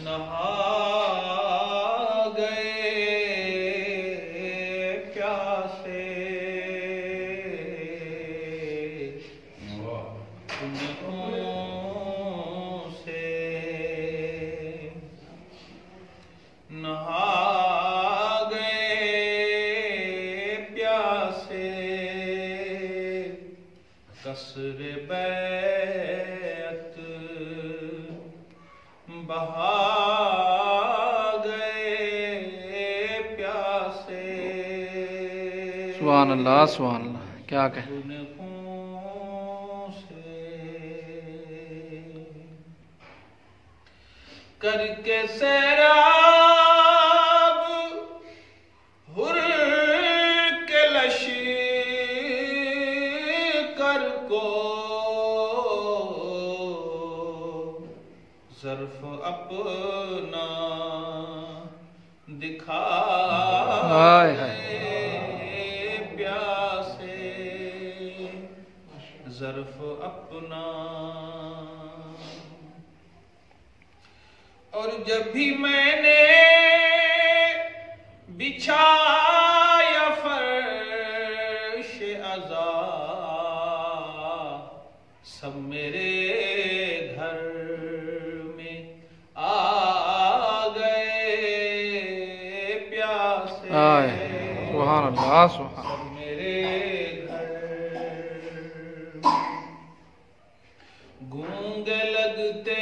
नहा गए प्यासे पुण्यों से, नहा गए प्यासे कसरे बैत बहा गए प्यासे। सुभान अल्लाह सुभान अल्लाह, क्या कहें। करके सैराब हुर के लश्कर को ज़र्फ़ अपना दिखा प्यासे, ज़र्फ़ अपना। और जब भी मैंने बिछाया फर्श अज़ा, सब मेरे घर में आ गए प्यासे। सुभान अल्लाह सुभान। सब मेरे घर गूंगे लगते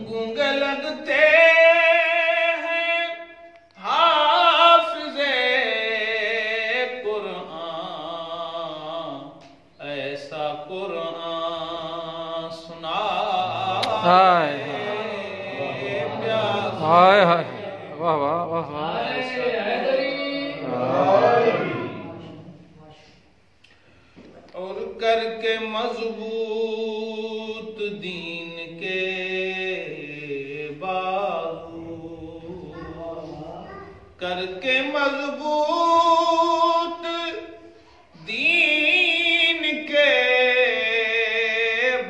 गूंगे लगते हैं हाफ़िज़े कुरान, ऐसा कुरान सुना हाय हाय, वाह वाह वाह वाह। और करके मजबूत दीन के करके मजबूत दीन के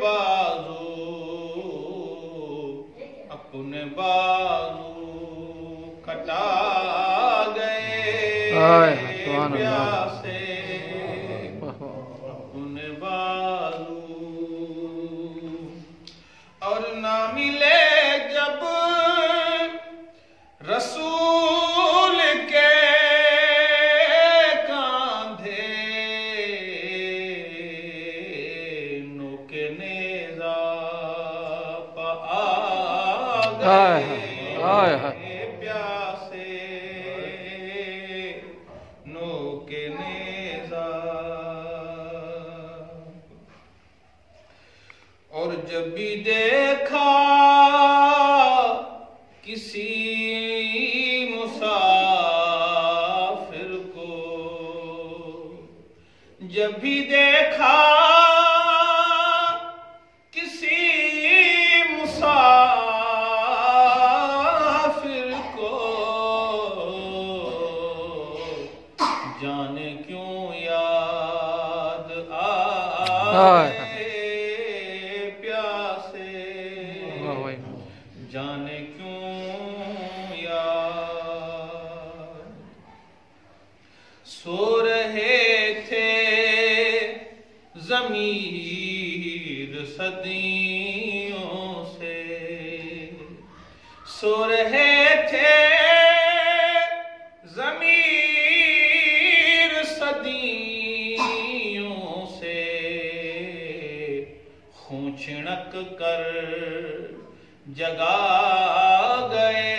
बाजू, अपने बाजू कटा गए प्यासे, अपने बाजू। और ना मिले जब रसूल के कांधे नोके नेज़ा पा गए प्यासे, नोके नेज़ा। और जब भी देखा किसी मुसाफिर को, जब भी देखा किसी मुसाफिर को, जाने क्यों याद आए प्यासे, जाने क्यों याद। सो रहे थे ज़मीर सदियों से, सो रहे थे ज़मीर सदियों से, खून छिड़क कर जगा गए